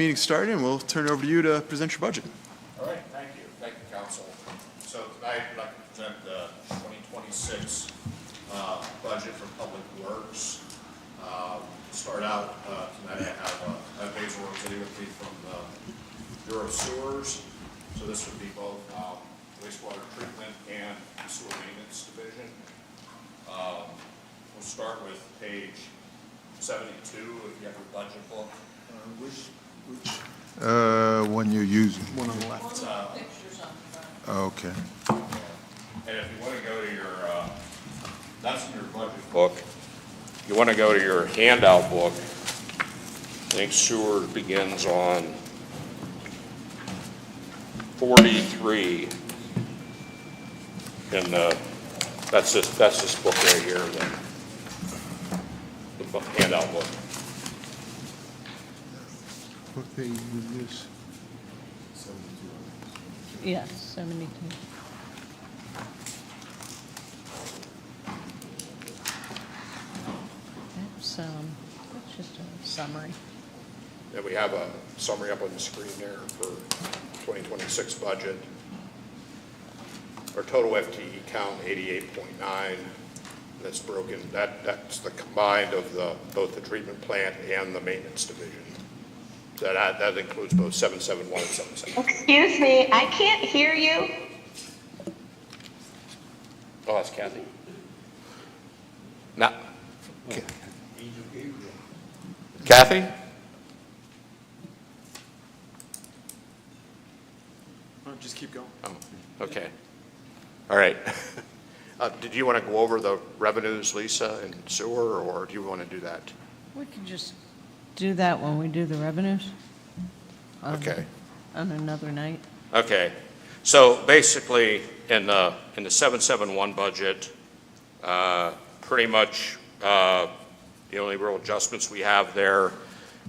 meeting started, and we'll turn it over to you to present your budget. All right, thank you. Thank you, council. So tonight, I'd like to present the 2026 budget for Public Works. To start out, tonight I have Basil Rossetti with me from the Bureau of Sewers. So this would be both wastewater treatment and the sewer maintenance division. We'll start with page 72 if you have your budget book. One you're using. One on the left. Okay. And if you want to go to your, that's in your budget book. You want to go to your handout book. I think sewer begins on 43. And that's this book right here, the handout book. What page was this? Yes, 72. That's just a summary. And we have a summary up on the screen there for 2026 budget. Our total FTE count, 88.9. That's broken, that's the combined of both the treatment plant and the maintenance division. So that includes both 771 and 772. Excuse me, I can't hear you. Oh, that's Kathy. No. Kathy? Just keep going. Oh, okay. All right. Did you want to go over the revenues, Lisa, and sewer, or do you want to do that? We could just do that when we do the revenues. Okay. On another night. Okay. So basically, in the 771 budget, pretty much the only real adjustments we have there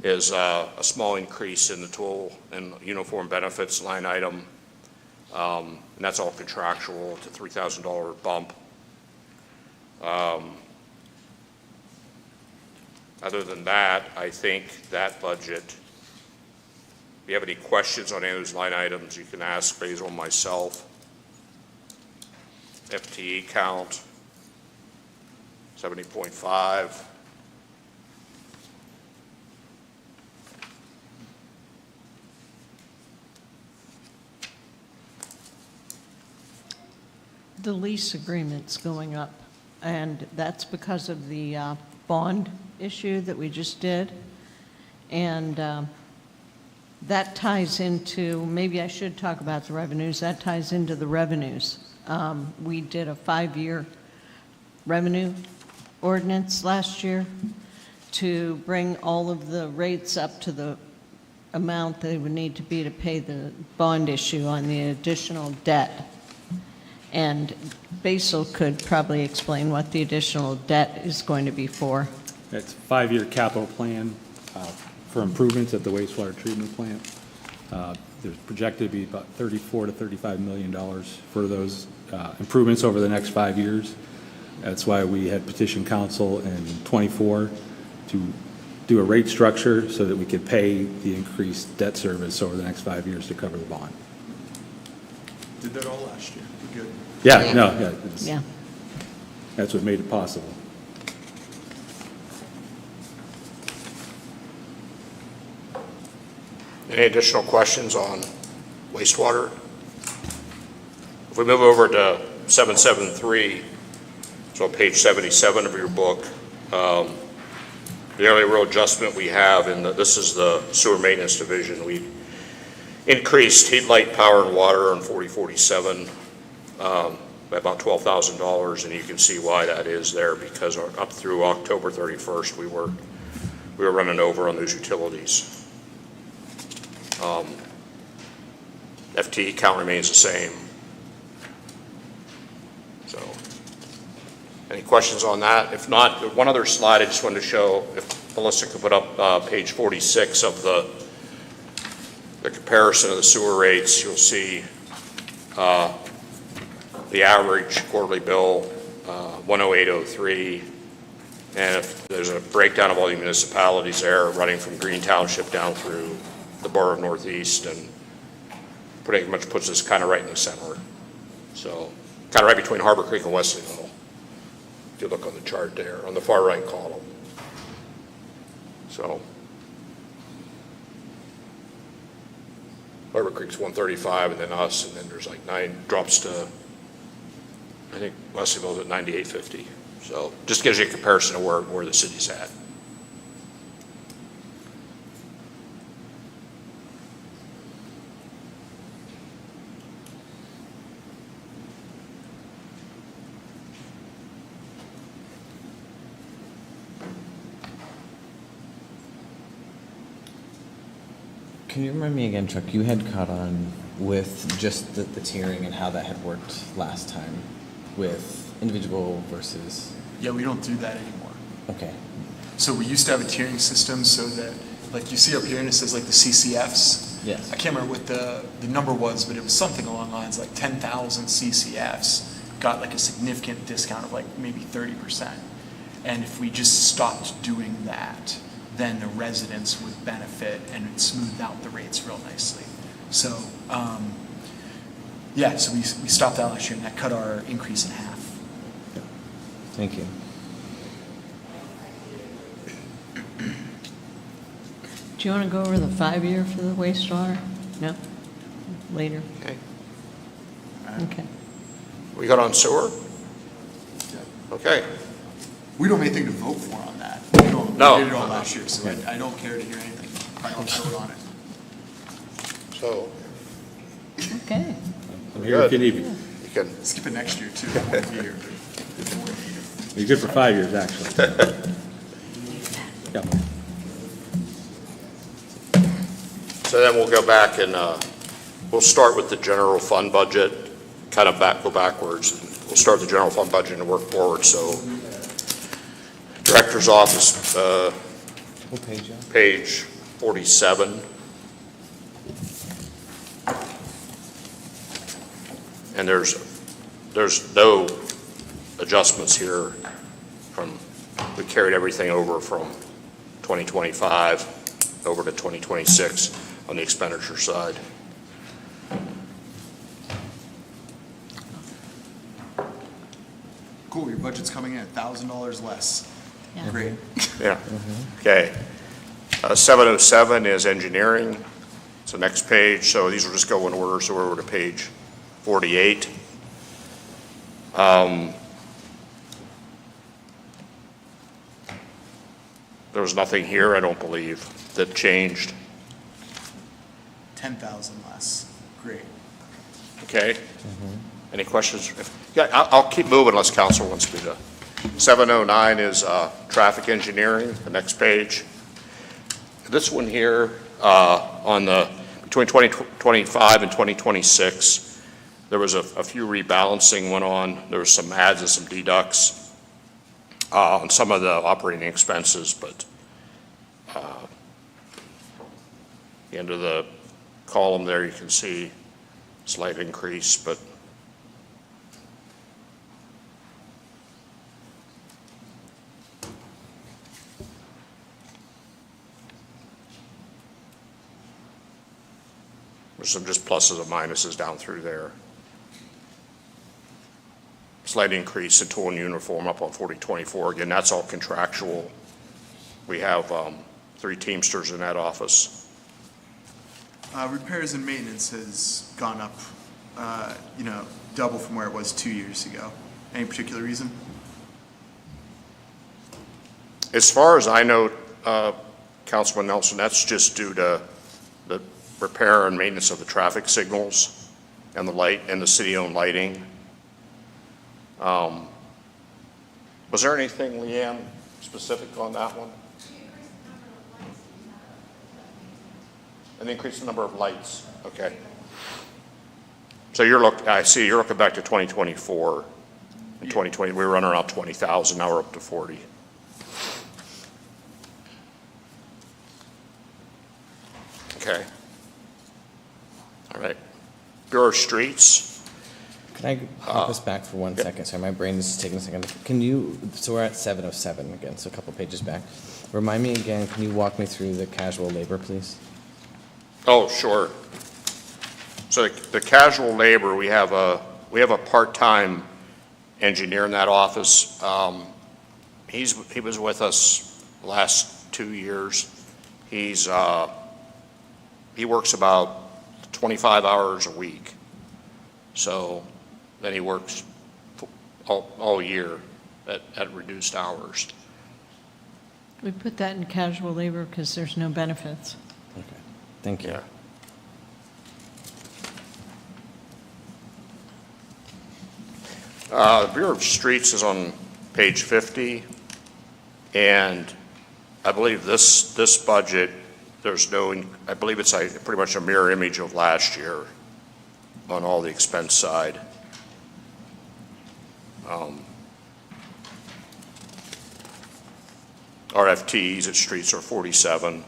is a small increase in the tool and uniform benefits line item. And that's all contractual. It's a $3,000 bump. Other than that, I think that budget, if you have any questions on any of those line items, you can ask Basil and myself. FTE count, 70.5. The lease agreement's going up, and that's because of the bond issue that we just did. And that ties into, maybe I should talk about the revenues, that ties into the revenues. We did a 5-year revenue ordinance last year to bring all of the rates up to the amount they would need to be to pay the bond issue on the additional debt. And Basil could probably explain what the additional debt is going to be for. It's a 5-year capital plan for improvements at the wastewater treatment plant. There's projected to be about $34 to $35 million for those improvements over the next 5 years. That's why we had petitioned council in '24 to do a rate structure so that we could pay the increased debt service over the next 5 years to cover the bond. Did that all last year. We're good. Yeah, no, yeah. Yeah. That's what made it possible. Any additional questions on wastewater? If we move over to 773, so on page 77 of your book, the only real adjustment we have this is the sewer maintenance division. We increased heat, light, power, and water on 4047 by about $12,000, and you can see why that is there, because up through October 31st, we were running over on those utilities. FTE count remains the same. So, any questions on that? If not, one other slide I just wanted to show, if Melissa could put up page 46 of the comparison of the sewer rates, you'll see the average quarterly bill, 10803, and if there's a breakdown of all the municipalities there, running from Green Township down through the borough of Northeast, and pretty much puts us kind of right in the center. So, kind of right between Harbor Creek and Wesleyville, if you look on the chart there, on the far right column. So, Harbor Creek's 135, and then us, and then there's like 9, drops to, I think Wesleyville's at 98.50. So, just gives you a comparison of where the city's at. Can you remind me again, Chuck, you had caught on with just the tiering and how that had worked last time with individual versus, Yeah, we don't do that anymore. okay, So we used to have a tiering system so that, like you see up here and it says like the CCFs. yes. I can't remember what the number was, but it was something along the lines like 10,000 CCFs got like a significant discount of like maybe 30%. And if we just stopped doing that, then the residents would benefit and it smoothed out the rates real nicely. So, yeah, so we stopped that last year and that cut our increase in half. Thank you. Do you want to go over the 5-year for the wastewater? No? Later? Okay. Okay. We got on sewer? Okay. We don't have anything to vote for on that. We don't, No. We did it all last year, so I don't care to hear anything. I don't vote on it. So, Okay. I'm here if you need me. you can, Skip it next year too. I won't be here. You're good for 5 years, actually. Yep. so then we'll go back and, we'll start with the general fund budget, kind of go backwards. We'll start the general fund budget and work forward, so Director's office, What page, John? page 47. And there's no adjustments here we carried everything over from 2025 over to 2026 on the expenditure side. Cool, your budget's coming in $1,000 less. Yeah. Great. Yeah, okay. 707 is engineering. It's the next page, so these will just go in order, so we're over to page 48. There was nothing here, I don't believe, that changed, 10,000 less. Great. okay? Any questions? Yeah, I'll keep moving unless council wants me to. 709 is traffic engineering, the next page. This one here, between 2025 and 2026, there was a few rebalancing went on. There was some adds and some deducts on some of the operating expenses, but the end of the column there, you can see slight increase, but there's some just pluses and minuses down through there. Slight increase in tool and uniform up on 4024. Again, that's all contractual. We have 3 Teamsters in that office. Repairs and maintenance has gone up, double from where it was 2 years ago. Any particular reason? As far as I know, Councilman Nelson, that's just due to the repair and maintenance of the traffic signals and the light and the city-owned lighting. Was there anything, Leanne, specific on that one? An increase in number of lights, okay. So I see you're looking back to 2024. In 2020, we were running around 20,000, now we're up to 40. Okay. All right. Bureau of Streets. Can I hop us back for 1 second? Sorry, my brain is taking a second. So we're at 707 again, so a couple pages back. Remind me again, can you walk me through the casual labor, please? Oh, sure. So the casual labor, we have a part-time engineer in that office. He was with us the last 2 years. He works about 25 hours a week. So then he works all year at reduced hours. We put that in casual labor because there's no benefits. Okay, thank you. Yeah. The Bureau of Streets is on page 50, and I believe this budget, I believe it's pretty much a mirror image of last year on all the expense side. Our FTEs at streets are 47.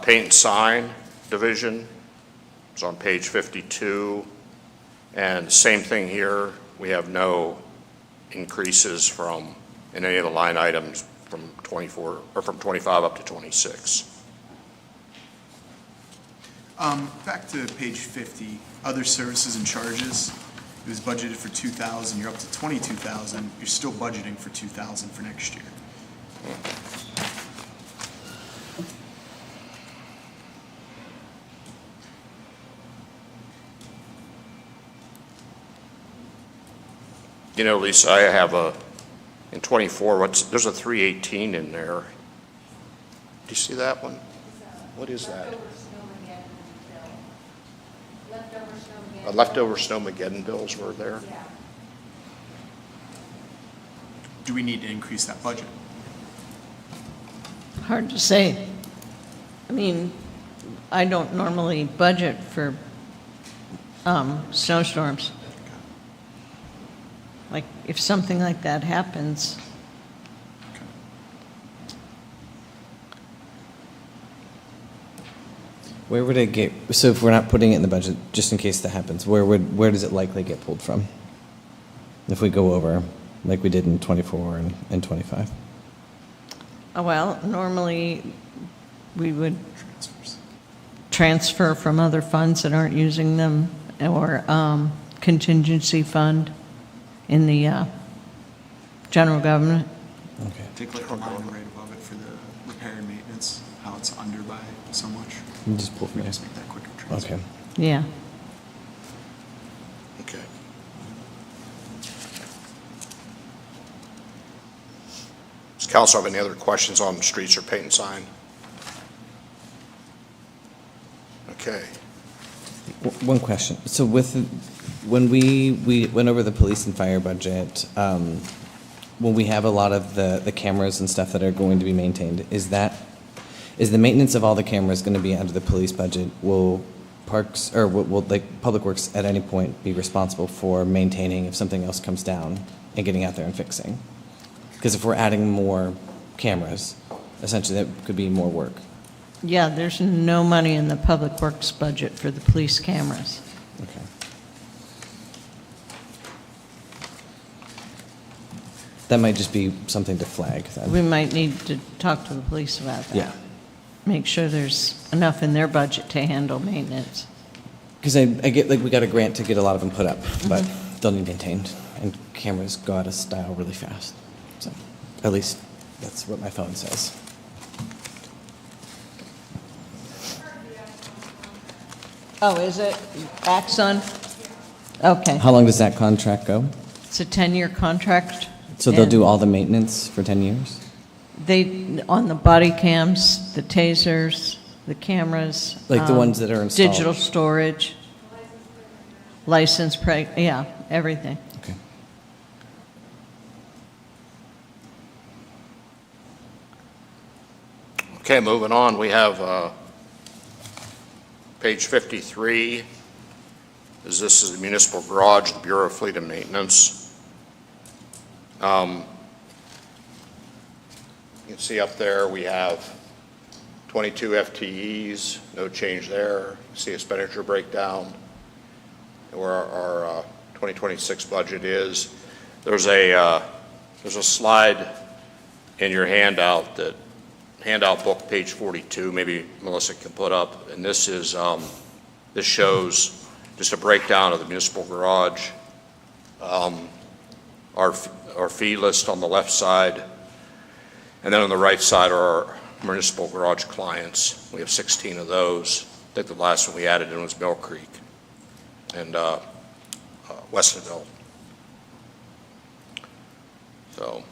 Paint and sign division is on page 52. And same thing here, we have no increases in any of the line items from 24, or from 25 up to 26. Back to page 50, other services and charges. It was budgeted for 2,000, you're up to 22,000, you're still budgeting for 2,000 for next year. You know, Lisa, I have in 24, there's a 318 in there. Do you see that one? What is that? Leftover Snowmageddon bills were there? Do we need to increase that budget? Hard to say. I mean, I don't normally budget for snowstorms. Like, if something like that happens, Where would it get, so if we're not putting it in the budget, just in case that happens, where does it likely get pulled from? If we go over, like we did in 24 and 25? well, normally we would Transfers. transfer from other funds that aren't using them, or contingency fund in the general government. Okay. Take like the line right above it for the repair and maintenance, how it's under by so much. You just pull We from there. just make that quicker transfer. Okay. Yeah. Okay. Does council have any other questions on streets or paint and sign? Okay. One question. So when we went over the police and fire budget, when we have a lot of the cameras and stuff that are going to be maintained, is the maintenance of all the cameras going to be under the police budget? Will parks, or will like Public Works at any point be responsible for maintaining if something else comes down and getting out there and fixing? Because if we're adding more cameras, essentially that could be more work. Yeah, there's no money in the Public Works budget for the police cameras. Okay. That might just be something to flag then. We might need to talk to the police about that. Yeah. Make sure there's enough in their budget to handle maintenance. Because I get, like, we got a grant to get a lot of them put up, but they'll need maintained, and cameras go out of style really fast. So, at least, that's what my phone says. Oh, is it Axon? Okay. How long does that contract go? It's a 10-year contract. So they'll do and all the maintenance for 10 years? They, on the body cams, the tasers, the cameras. Like the ones that are installed? Digital storage. Yeah, everything. Okay. Okay, moving on, we have page 53. This is the municipal garage, the Bureau of Fleet and Maintenance. You can see up there, we have 22 FTEs, no change there. See expenditure breakdown, where our 2026 budget is. There's a slide in your handout, that handout book, page 42, maybe Melissa can put up, and this is, this shows just a breakdown of the municipal garage. Our fee list on the left side, and then on the right side are our municipal garage clients. We have 16 of those. I think the last one we added in was Mill Creek and Westonville. So.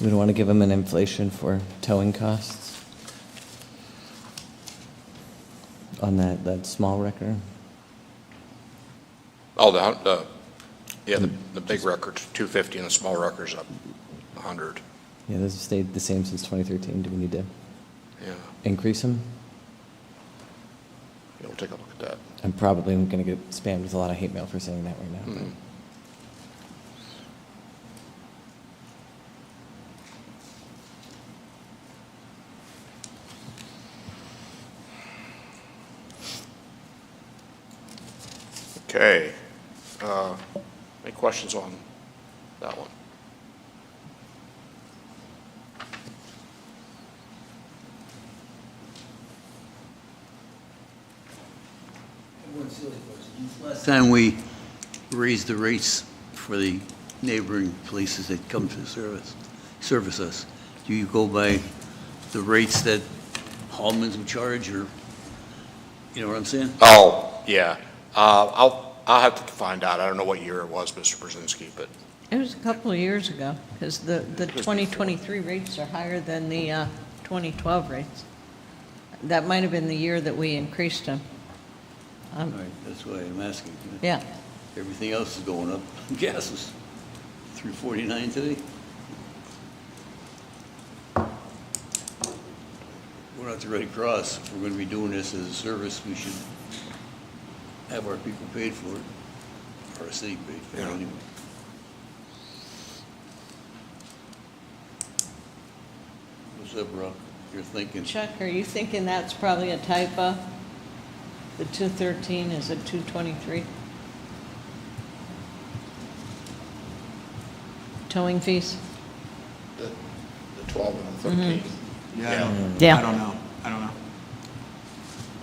We don't want to give them an inflation for towing costs on that small wrecker. Oh, the big record's 250 and the small record's up 100. Yeah, those have stayed the same since 2013. Do we need to Yeah, increase them? we'll take a look at that. I'm probably going to get spammed with a lot of hate mail for saying that right now. Mhm. Okay. Any questions on that one? One silly question. Last time we raised the rates for the neighboring places that come to service us, do you go by the rates that Hallman's would charge, or, you know what I'm saying? Oh, yeah. I'll have to find out. I don't know what year it was, Mr. Brzezinski, but It was a couple of years ago, because the 2023 rates are higher than the 2012 rates. That might have been the year that we increased them. All right, that's why I'm asking. Yeah, Everything else is going up. Gas is $3.49 today. We're not the Red Cross. If we're going to be doing this as a service, we should have our people paid for it, or our city paid for it Yeah. anyway. What's up, Rob? You're thinking? Chuck, are you thinking that's probably a typo? The 213 is a 223? Towing fees? the 12 and the 13. Yeah, Yeah. I don't know. I don't know.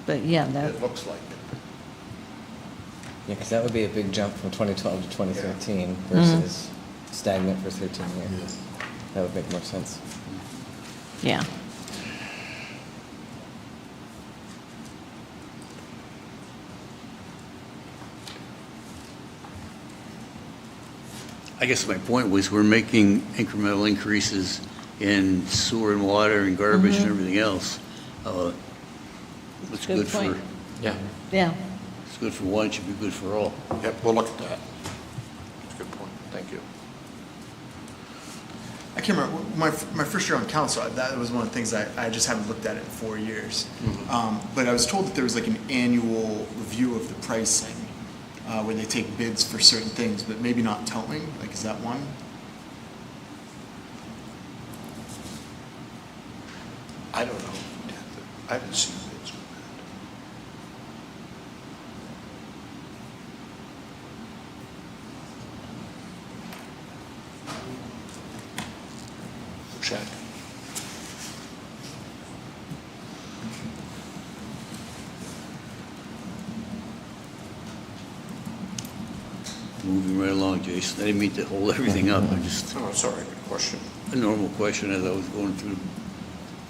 But yeah, that, It looks like it. Yeah, because that would be a big jump from 2012 to 2013 versus stagnant for 13 years. That would make more sense. yeah. I guess my point was, we're making incremental increases in sewer and water and garbage and everything else. What's Good good for, point. Yeah. Yeah, it's good for one, should be good for all. Yep, we'll look at that. That's a good point. Thank you. I can't remember, my first year on council, that was one of the things I just haven't looked at it in 4 years. But I was told that there was like an annual review of the pricing, where they take bids for certain things, but maybe not towing, like, is that one? I don't know. I haven't seen bids on that. Check. Moving right along, Jason. I didn't mean to hold everything up. I just, Oh, sorry, good question. a normal question as I was going through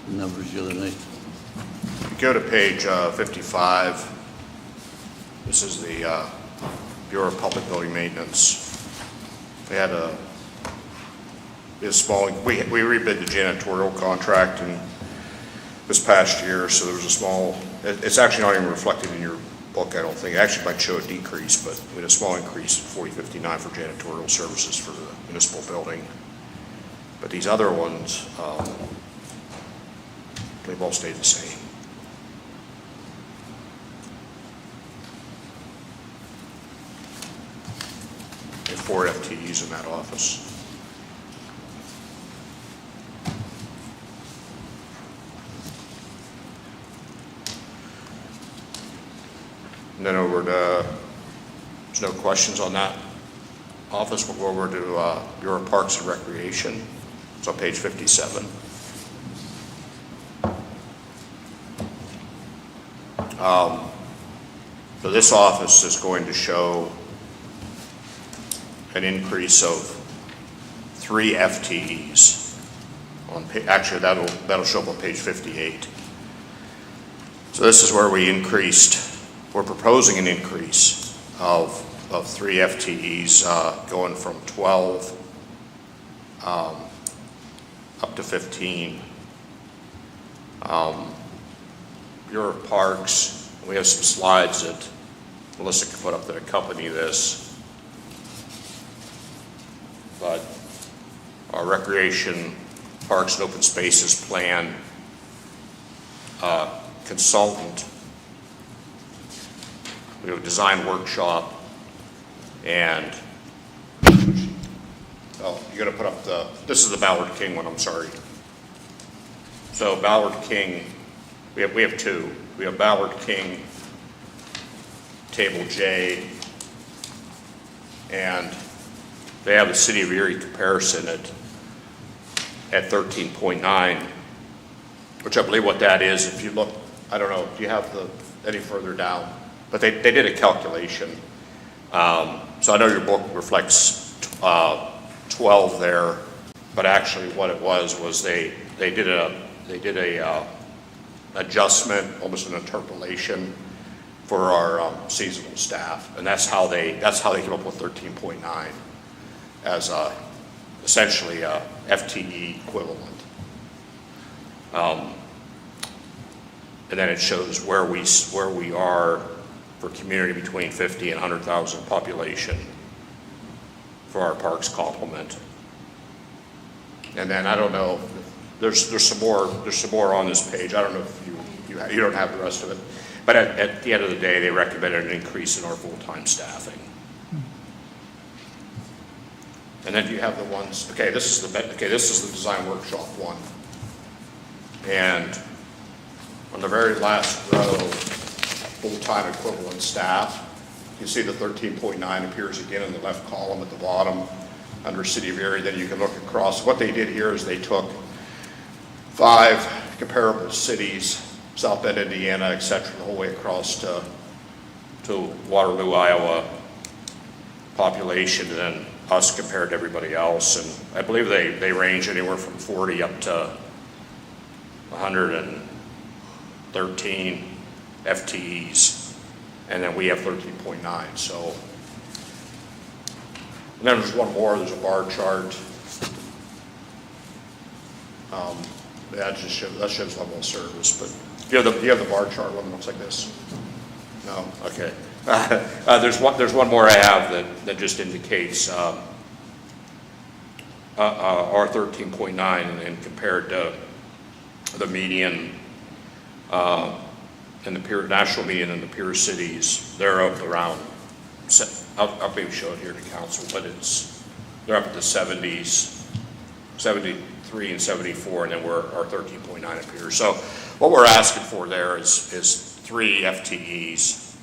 the numbers the other night. Go to page 55. This is the Bureau of Public Building Maintenance. We had a small, we rebid the janitorial contract in this past year, so there was a small, it's actually not even reflected in your book, I don't think. It actually might show a decrease, but we had a small increase at 4059 for janitorial services for the municipal building. But these other ones, they've all stayed the same. We have 4 FTEs in that office. And then over to, there's no questions on that office. We'll go over to Bureau of Parks and Recreation. It's on page 57. So this office is going to show an increase of 3 FTEs. Actually, that'll show up on page 58. So this is where we're proposing an increase of 3 FTEs, going from 12 up to 15. Bureau of Parks, we have some slides that Melissa can put up that accompany this. But our Recreation, Parks and Open Spaces Plan consultant, we have a design workshop, and you gotta put up this is the Ballard King one, I'm sorry. So Ballard King, we have 2. We have Ballard King, Table J, and they have the City of Erie comparison at 13.9, which I believe what that is, if you look, I don't know, do you have any further down? But they did a calculation. So I know your book reflects 12 there, but actually what it was they did a adjustment, almost an interpolation for our seasonal staff, and that's how they came up with 13.9 as essentially a FTE equivalent. And then it shows where we are for community between 50 and 100,000 population for our parks complement. And then I don't know, there's some more on this page. I don't know if you don't have the rest of it, but at the end of the day, they recommended an increase in our full-time staffing. And then do you have the ones? Okay, this is the design workshop one, and on the very last row, full-time equivalent staff, you see the 13.9 appears again in the left column at the bottom under City of Erie. Then you can look across. What they did here is they took 5 comparable cities, South Bend, Indiana, et cetera, the whole way across to Waterloo, Iowa population, and then us compared to everybody else. And I believe they range anywhere from 40 up to 113 FTEs, and then we have 13.9. So, and then there's one more. There's a bar chart. That shows level of service. But you have the bar chart one that looks like this. No, okay. There's one more I have that just indicates our 13.9 and compared to the median and the peer national median in the peer cities. They're up around. I'll maybe show it here to council, but they're up at the 70s, 73 and 74, and then our 13.9 up here. So what we're asking for there is 3 FTEs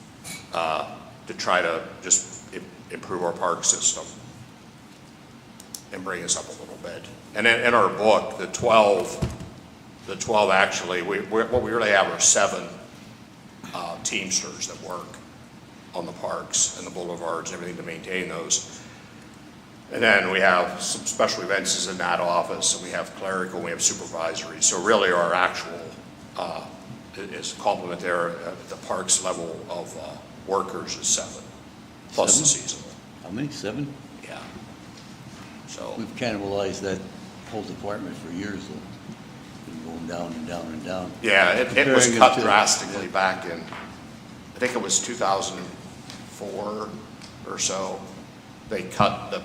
to try to just improve our park system and bring us up a little bit. And in our book, the 12 actually, what we really have are 7 Teamsters that work on the parks and the boulevards and everything to maintain those. And then we have some special events is in that office, and we have clerical, and we have supervisory. So really our actual is complement there at the parks level of workers is 7, plus the seasonal. How many? 7? Yeah. So We've cannibalized that whole department for years, though. Been going down and down and down. yeah, it was Comparing it cut to- drastically yeah. back in, I think it was 2004 or so. They cut it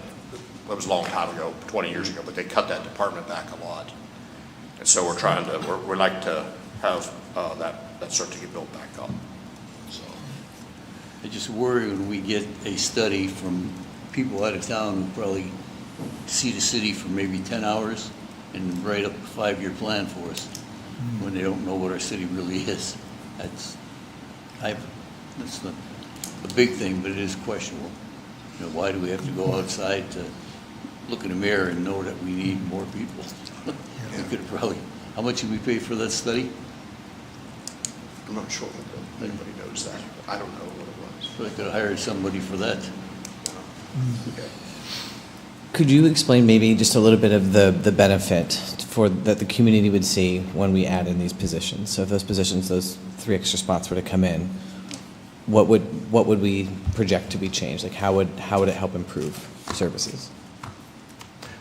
was a long time ago, 20 years ago, but they cut that department back a lot. And so we'd like to have that start to get built back up. So, I just worry when we get a study from people out of town who probably see the city for maybe 10 hours and write up a 5-year plan for us when they don't know what our city really is. a big thing, but it is questionable. You know, why do we have to go outside to look in the mirror and know that we need more people? We could probably, how much did we pay for that study? I'm not sure if anybody knows that. I don't know what it was. Probably could have hired somebody for that. Okay. Could you explain maybe just a little bit of the benefit for, that the community would see when we add in these positions? So if those positions, those 3 extra spots were to come in, what would we project to be changed? Like how would it help improve services?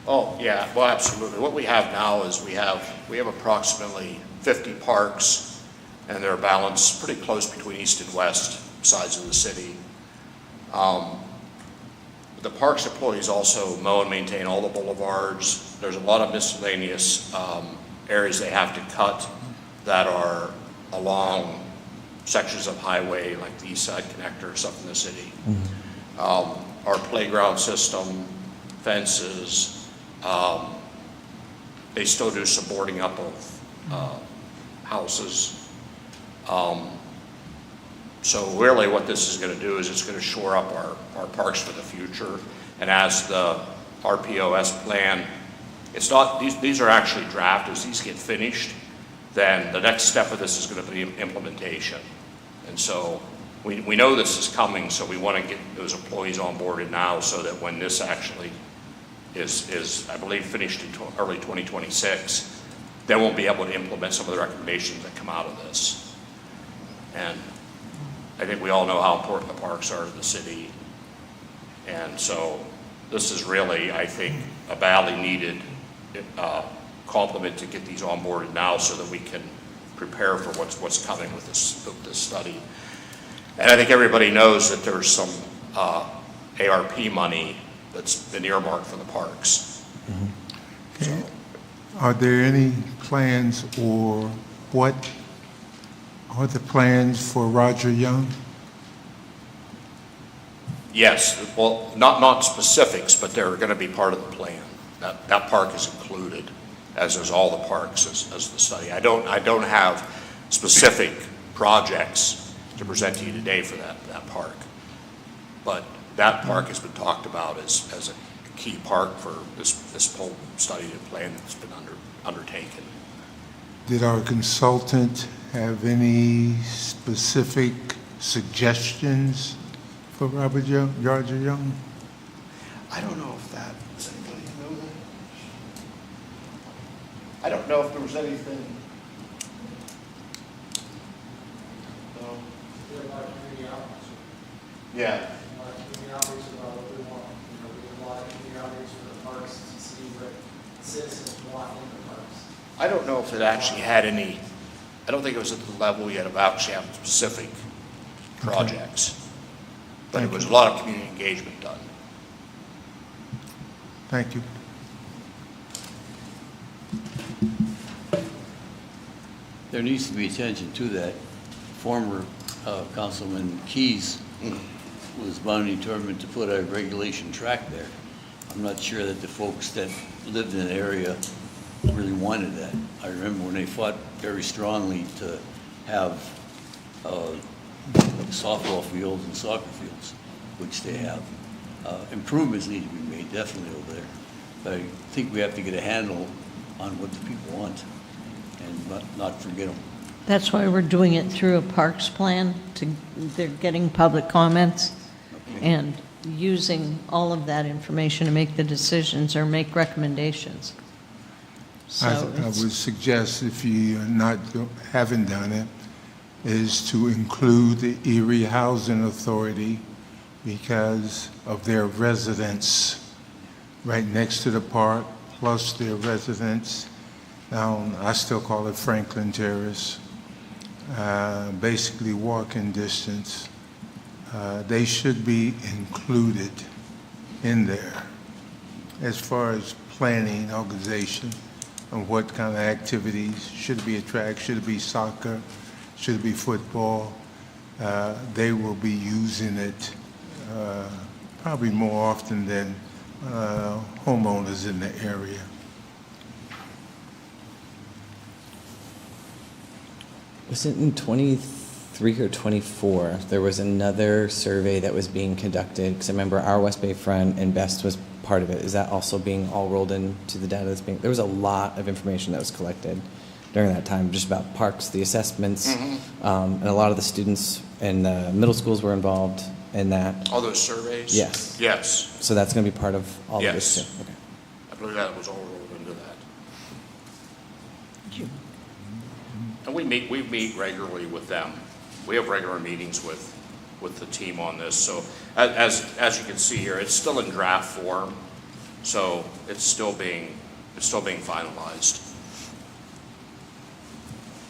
Oh, yeah, well, absolutely. What we have now is we have approximately 50 parks, and they're balanced pretty close between east and west sides of the city. The parks employees also mow and maintain all the boulevards. There's a lot of miscellaneous areas they have to cut that are along sections of highway, like the East Side Connector or stuff in the city. Our playground system, fences, they still do some boarding up of houses. So really what this is going to do is it's going to shore up our parks for the future. And as the RPOS plan, it's not, these are actually draft. As these get finished, then the next step of this is going to be implementation. And so we know this is coming, so we want to get those employees onboarded now so that when this actually is I believe, finished in early 2026, then we'll be able to implement some of the recommendations that come out of this. And I think we all know how important the parks are to the city. And so this is really, I think, a badly needed complement to get these onboarded now so that we can prepare for what's coming with this study. And I think everybody knows that there's some ARP money that's been earmarked for the parks. Okay. Are there any plans, or what are the plans for Roger Young? Yes, well, not specifics, but they're going to be part of the plan. That park is included, as is all the parks as the study. I don't have specific projects to present to you today for that park, but that park has been talked about as a key park for this whole study and plan that's been undertaken. Did our consultant have any specific suggestions for Roger Young? I don't know if that, does anybody know that? I don't know if there was anything. No. Yeah. About what we want. You know, we have a lot of community outreach for the parks to see what citizens want in the parks. I don't know if it actually had any, I don't think it was at the level yet of actually having specific projects. But it was a lot of community engagement done. Thank you. There needs to be attention to that. Former Councilman Keys was bound and determined to put a regulation track there. I'm not sure that the folks that lived in the area really wanted that. I remember when they fought very strongly to have softball fields and soccer fields, which they have. Improvements need to be made, definitely over there. But I think we have to get a handle on what the people want and not forget them. That's why we're doing it through a parks plan. They're getting public comments and using all of that information to make the decisions or make recommendations. So I it's- would suggest, if you haven't done it, is to include the Erie Housing Authority because of their residents right next to the park, plus their residents down, I still call it Franklin Terrace, basically walking distance. They should be included in there as far as planning, organization, and what kind of activities. Should it be a track? Should it be soccer? Should it be football? They will be using it probably more often than homeowners in the area. Was it in 23 23 or 24, there was another survey that was being conducted, because I remember our West Bay Front and Best was part of it. Is that also being all rolled into the data that's being, there was a lot of information that was collected during that time, just about parks, the assessments, and a lot of the students in the middle schools were involved in that. All those surveys? Yes. Yes. So that's going to be part of all of this Yes. too? Okay. I believe that was all rolled into that. And we meet regularly with them. We have regular meetings with the team on this. So as you can see here, it's still in draft form. So it's still being finalized.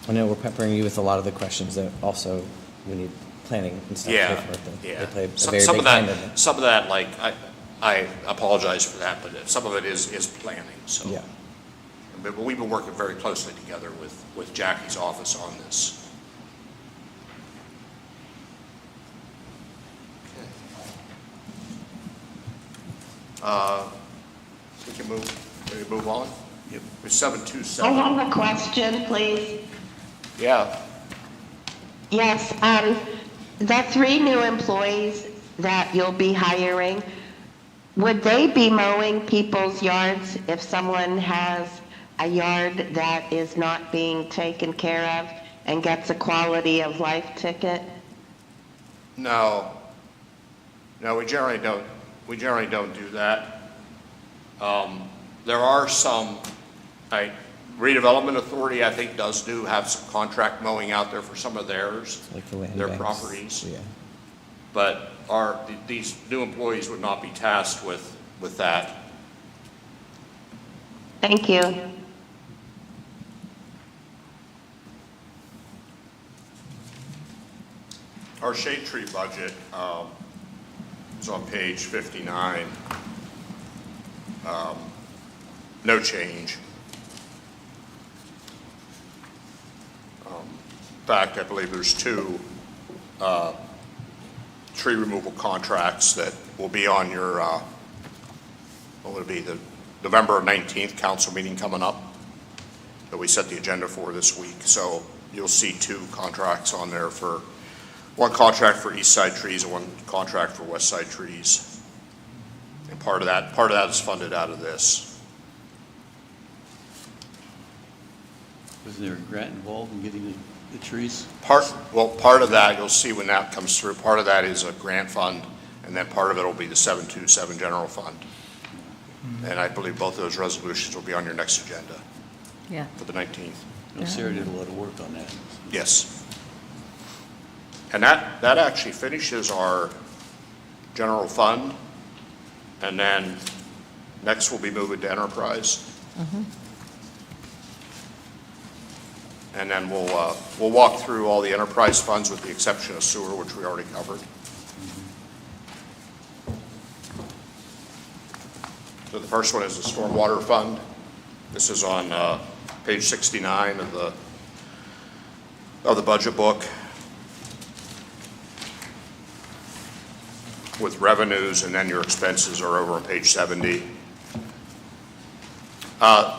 I know we're peppering you with a lot of the questions that also we need planning and stuff. Yeah, to pay for it. yeah. They play a Some very of big hand in that, it. some of that, like, I apologize for that, but some of it is planning, so. Yeah. But we've been working very closely together with Jackie's office on this. We can ready to move on? Yep. With I 727. have a question, please. Yeah, Yes, the 3 new employees that you'll be hiring, would they be mowing people's yards if someone has a yard that is not being taken care of and gets a quality of life ticket? no. No, we generally don't do that. There are some, redevelopment authority, I think, does have some contract mowing out there for some of theirs, Like the land their banks. properties. Yeah. But these new employees would not be tasked with that. Thank you. Our shade tree budget is on page 59. No change. In fact, I believe there's 2 tree removal contracts that will be on your, what would it be, the November 19th council meeting coming up that we set the agenda for this week. So you'll see 2 contracts on there for, 1 contract for east side trees and 1 contract for west side trees. And part of that is funded out of this. Was there a grant involved in getting the trees? Part of that, you'll see when that comes through, part of that is a grant fund, and then part of it will be the 727 general fund. And I believe both of those resolutions will be on your next agenda Yeah. for the 19th. No, Sarah did a lot of work on that. Yes. And that actually finishes our general fund, and then next we'll be moving to enterprise. And then we'll walk through all the enterprise funds with the exception of sewer, which we already covered. So the first one is the stormwater fund. This is on page 69 of the budget book, with revenues, and then your expenses are over on page 70.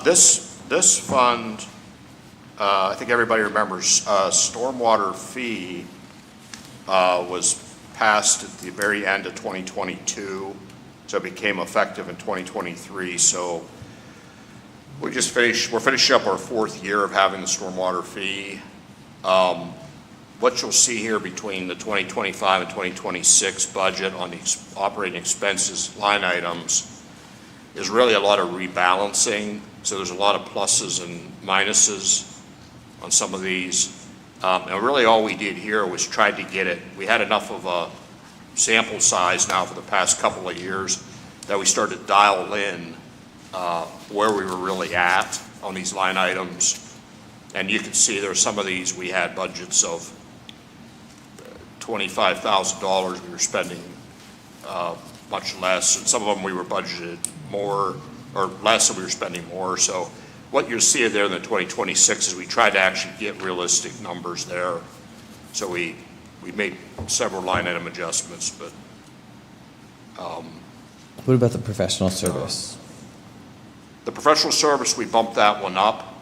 This fund, I think everybody remembers, stormwater fee was passed at the very end of 2022, so it became effective in 2023. So we're finishing up our 4th year of having the stormwater fee. What you'll see here between the 2025 and 2026 budget on the operating expenses line items is really a lot of rebalancing. So there's a lot of pluses and minuses on some of these. And really all we did here was tried to get it. We had enough of a sample size now for the past couple of years that we started to dial in where we were really at on these line items. And you can see there's some of these we had budgets of $25,000. We were spending much less, and some of them we were budgeted more or less, and we were spending more. So what you're seeing there in the 2026 is we tried to actually get realistic numbers there. So we made several line item adjustments, but What about the professional service? the professional service, we bumped that one up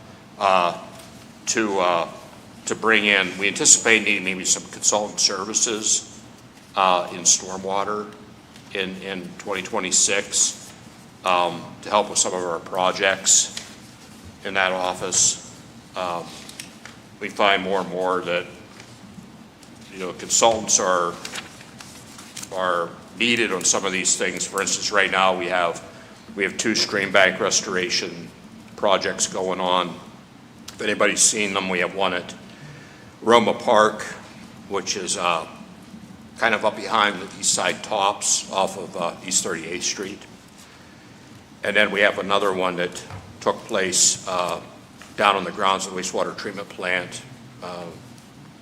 to to bring in, we anticipate needing maybe some consultant services in stormwater in 2026 to help with some of our projects in that office. We find more and more that, consultants are needed on some of these things. For instance, right now we have 2 stream bank restoration projects going on. If anybody's seen them, we have one at Roma Park, which is kind of up behind the east side tops off of East 38th Street. And then we have another one that took place down on the grounds of the wastewater treatment plant.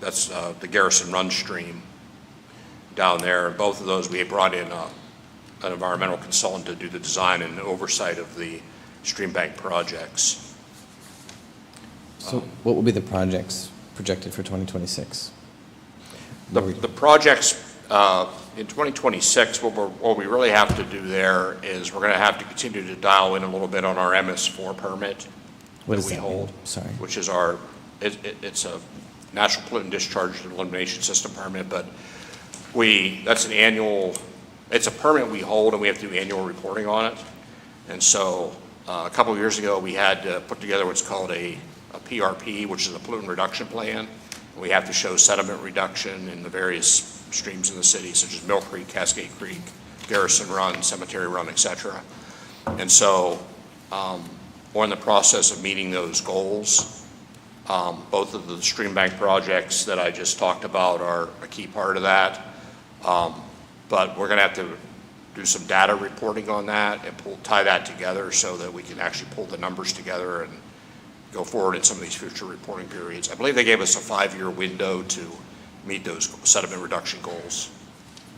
That's the Garrison Run stream down there. And both of those, we brought in an environmental consultant to do the design and oversight of the stream bank projects. So what will be the projects projected for 2026? The projects in 2026, what we really have to do there is we're going to have to continue to dial in a little bit on our MS4 permit What that does we that hold, mean? Sorry. which is it's a National Pollutant Discharge and Elimination System permit, but that's an annual, it's a permit we hold and we have to do annual reporting on it. And so a couple of years ago, we had to put together what's called a PRP, which is a pollutant reduction plan. We have to show sediment reduction in the various streams in the city, such as Mill Creek, Cascade Creek, Garrison Run, Cemetery Run, et cetera. And so we're in the process of meeting those goals. Both of the stream bank projects that I just talked about are a key part of that. But we're going to have to do some data reporting on that and tie that together so that we can actually pull the numbers together and go forward in some of these future reporting periods. I believe they gave us a 5-year window to meet those sediment reduction goals.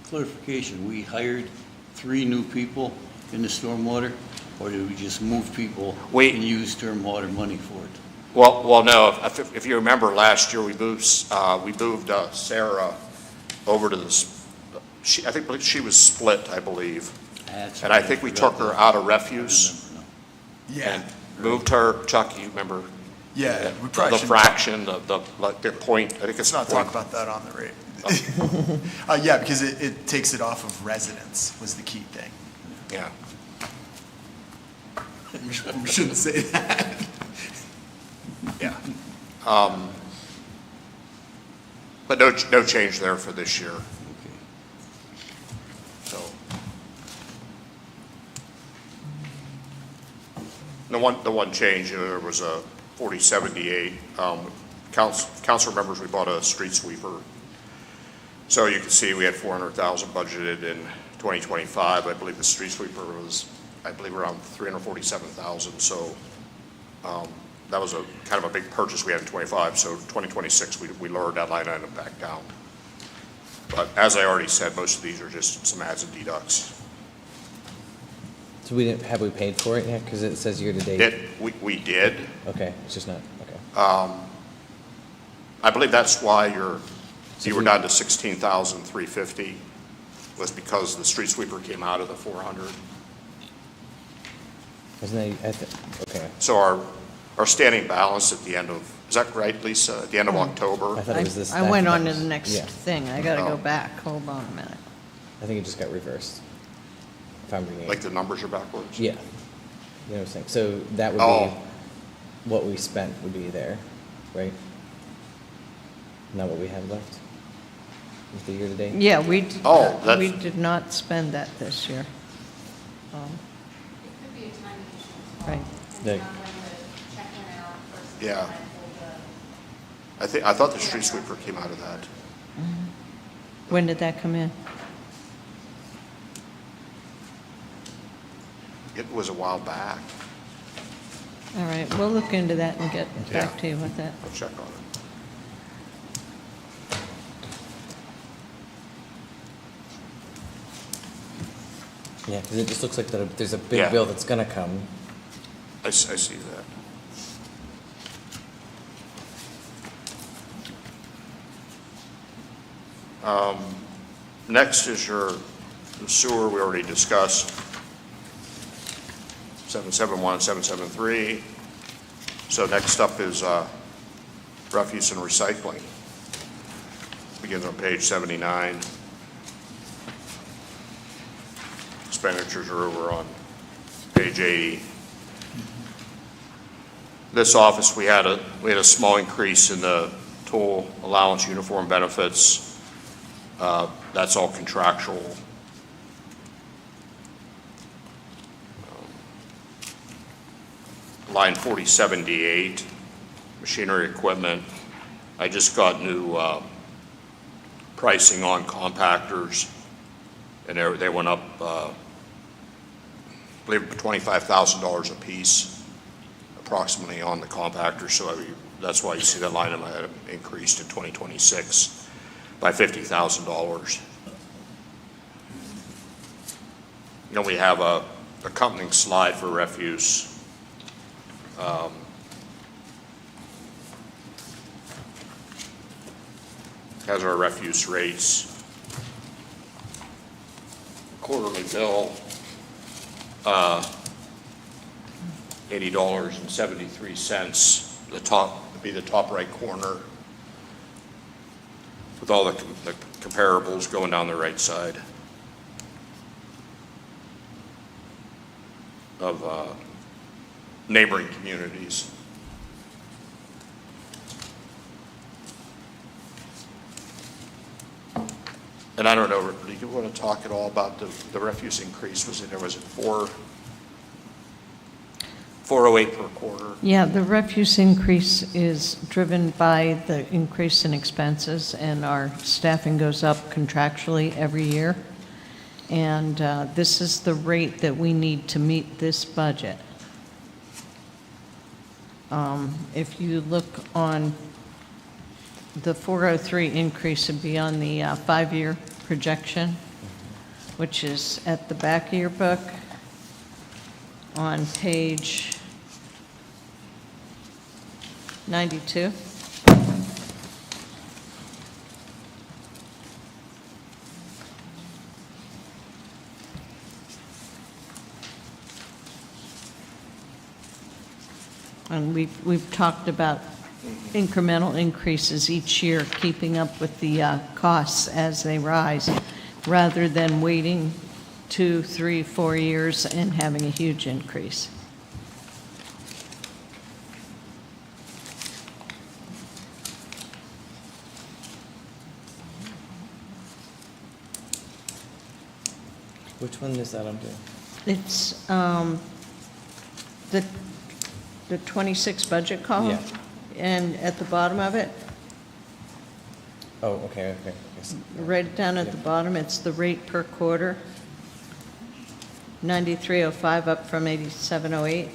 Clarification, we hired 3 new people in the stormwater, or did we just move people and use stormwater money for it? Well, no. If you remember last year, we moved Sarah over to this. I think she was split, I believe, and I think we took her out of refuse and moved her. Chuck, you remember? Yeah, we probably the should. fraction, the point. I think Let's it's not point. talk about that on the rate. Yeah, because it takes it off of residents was the key thing. Yeah. We shouldn't say that. Yeah. But no change there for this year. So. The one change, there was a 4078. Council members, we bought a street sweeper. So you can see we had 400,000 budgeted in 2025. I believe the street sweeper was, around 347,000. So that was a kind of a big purchase we had in 25. So 2026, we lowered that line item back down. But as I already said, most of these are just some adds and deducts. So have we paid for it yet? Because it says year to date. We did. Okay, it's just not, okay. I believe that's why you were down to 16,350 was because the street sweeper came out of the 400. Isn't that, okay. So our standing balance at the end of, is that right, Lisa? At the end of October? I thought it was this. I went on to was- the next yeah. thing. I got to Oh. go back. Hold on a minute. I think it just got reversed. If I'm reading it. Like the numbers are backwards? Yeah. You know what I'm saying? So that would Oh. be, what we spent would be there, right? Not what we have left with the year-to-date? Yeah, we that's- did not spend that this year. It could be a timing issue as well. Right. Depending on when the check went out versus Yeah. when I pulled I thought the street sweeper came out of that. When did that come in? It was a while back. All right, we'll look into that and get back Yeah. to you with that. I'll check on it. Yeah, because it just looks like there's a big Yeah. bill that's gonna come. I see that. Next is your sewer, we already discussed. 771, 773. So next up is refuse and recycling. Begins on page 79. Expenditures are over on page 80. This office, we had a small increase in the toll allowance, uniform benefits. That's all contractual. Line 4078, machinery equipment. I just got new pricing on compactors, and they went up, I believe, $25,000 a piece, approximately, on the compactor. So that's why you see that line item increased in 2026 by $50,000. You know, we have a accompanying slide for refuse. Has our refuse rates. Quarterly bill, $80.73. The top would be the top right corner, with all the comparables going down the right side of neighboring communities. And I don't know, do you want to talk at all about the refuse increase? Was it 408 per quarter? Yeah, the refuse increase is driven by the increase in expenses, and our staffing goes up contractually every year. And this is the rate that we need to meet this budget. If you look on the 403 increase would be on the 5-year projection, which is at the back of your book on page 92. And we've talked about incremental increases each year, keeping up with the costs as they rise, rather than waiting 2, 3, 4 years and having a huge increase. Which one is that under? It's the 26 budget column. Yeah. And at the bottom of it, Oh, okay. Yes. right down at the bottom, it's the rate per quarter. 93.05 up from 87.08.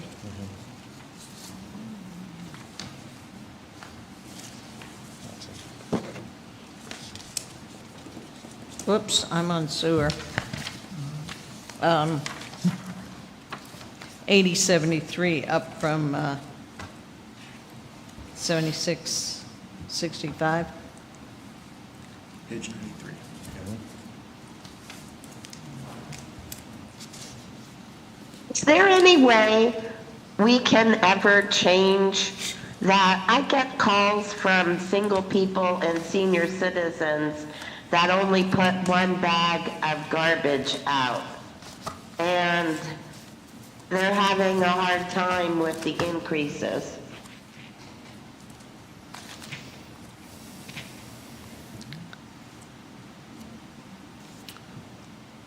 Whoops, I'm on sewer. 80.73 up from 76.65. Page 93. Is there any way we can ever change that? I get calls from single people and senior citizens that only put one bag of garbage out, and they're having a hard time with the increases.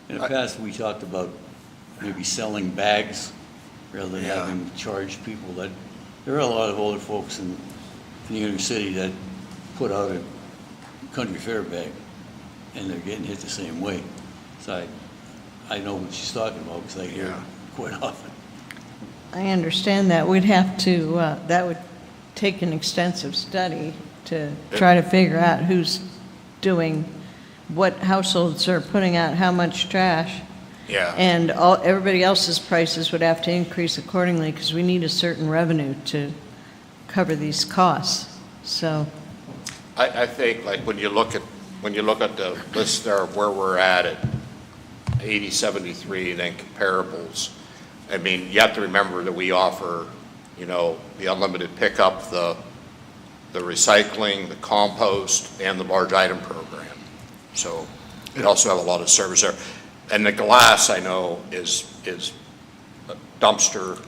In the past, we talked about maybe selling bags rather than having to charge people. That there are a lot of older folks in the inner city that put out a country fair bag, and they're getting hit the same way. So I know what she's talking about, because I hear it quite often. I understand that. We'd have to, that would take an extensive study to try to figure out who's doing, what households are putting out how much trash. Yeah. And everybody else's prices would have to increase accordingly, because we need a certain revenue to cover these costs. So, I think, like, when you look at the list there of where we're at 80.73, and then comparables, I mean, you have to remember that we offer, the unlimited pickup, the the recycling, the compost, and the large item program. So it also have a lot of service there. And the glass, I know, is a dumpster.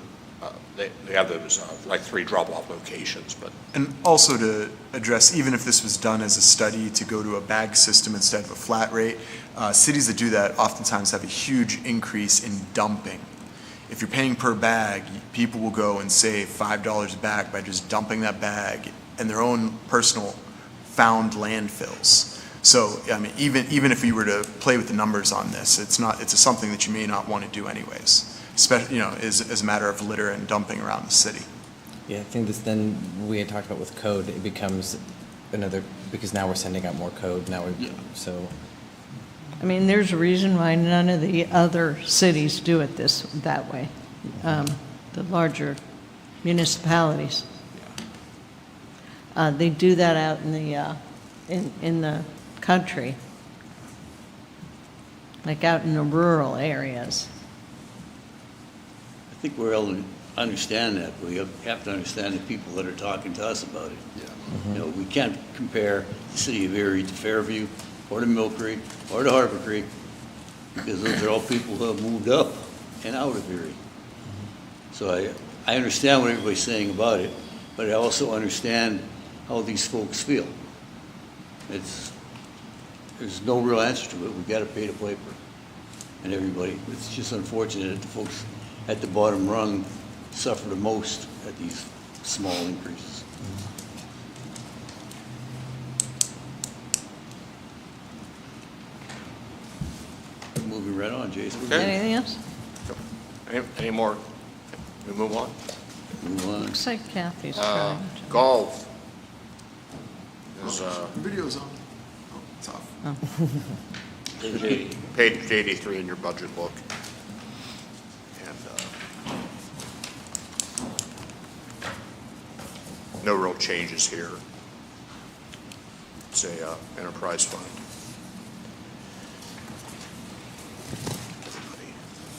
They have those, like 3 drop-off locations, but And also to address, even if this was done as a study to go to a bag system instead of a flat rate, cities that do that oftentimes have a huge increase in dumping. If you're paying per bag, people will go and save $5 a bag by just dumping that bag in their own personal found landfills. So, I mean, even if you were to play with the numbers on this, it's something that you may not want to do anyways, especially, as a matter of litter and dumping around the city. Yeah, I think this, then we had talked about with code, it becomes another, because now we're sending out more code, so. I mean, there's a reason why none of the other cities do it that way, the larger municipalities. They do that out in the country, like out in the rural areas. I think we're able to understand that. We have to understand the people that are talking to us about it. You know, we can't compare the city of Erie to Fairview, or to Mill Creek, or to Harbor Creek, because those are all people who have moved up and out of Erie. So I understand what everybody's saying about it, but I also understand how these folks feel. There's no real answer to it. We've got to pay the piper. And everybody, it's just unfortunate that the folks at the bottom rung suffer the most at these small increases. Moving right on, Jason. Okay. Anything else? any more? We move on? Move on. Looks like Kathy's trying to. Golf is Video's on. Oh, tough. page 83 in your budget book. And no real changes here. It's a enterprise fund.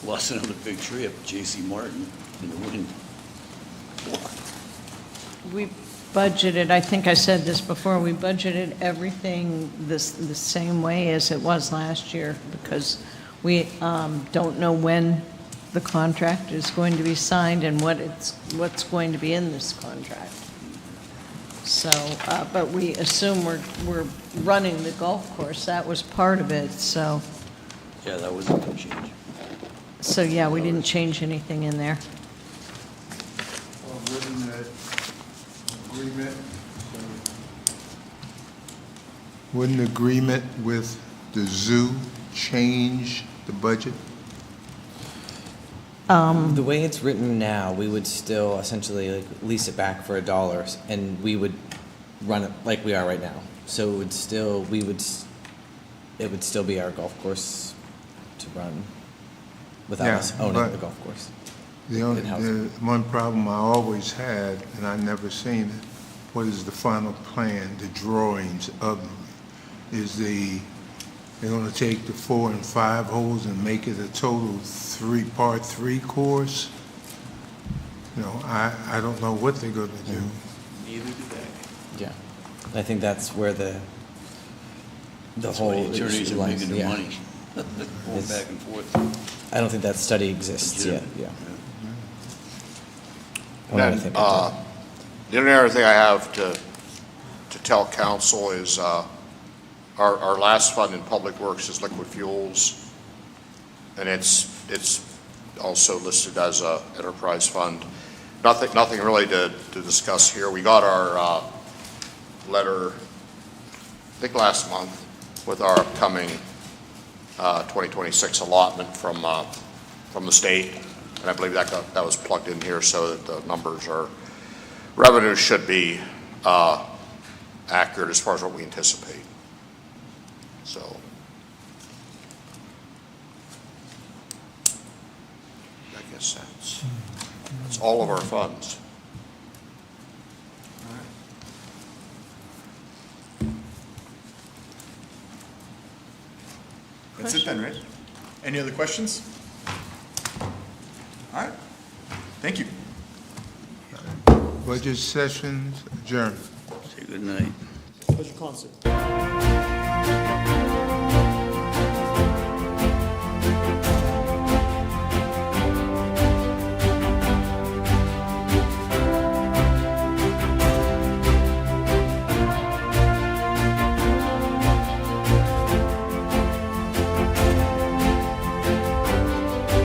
Lost another big tree up at J.C. Martin in the wind. We budgeted, I think I said this before, we budgeted everything the same way as it was last year because we don't know when the contract is going to be signed and what's going to be in this contract. So, but we assume we're running the golf course. That was part of it, so. Yeah, that was a good change. So, yeah, we didn't change anything in there. Well, wouldn't that agreement, wouldn't agreement with the zoo change the budget? The way it's written now, we would still essentially like lease it back for $1 and we would run it like we are right now. So it would still, it would still be our golf course to run without Yeah, us owning but the golf course. The one problem I always had, and I never seen it, what is the final plan, the drawings of them? Is they're gonna take the 4 and 5 holes and make it a total part 3 course? You know, I don't know what they're gonna do. Neither do they. Yeah. And I think that's where the That's whole. why the attorneys are lies, making their yeah. money, going It's- back and forth. I don't think that study exists yet, yeah. And Well, I then, think it did. the only other thing I have to tell council is our last fund in Public Works is liquid fuels, and it's also listed as a enterprise fund. Nothing really to discuss here. We got our letter, I think last month, with our upcoming 2026 allotment from the state, and I believe that was plugged in here so that the numbers revenues should be accurate as far as what we anticipate. So, I guess that's all of our funds. That's it then, right? Any other questions? All right. Thank you. Budget sessions adjourned. See Good night. Pleasure calling, sir.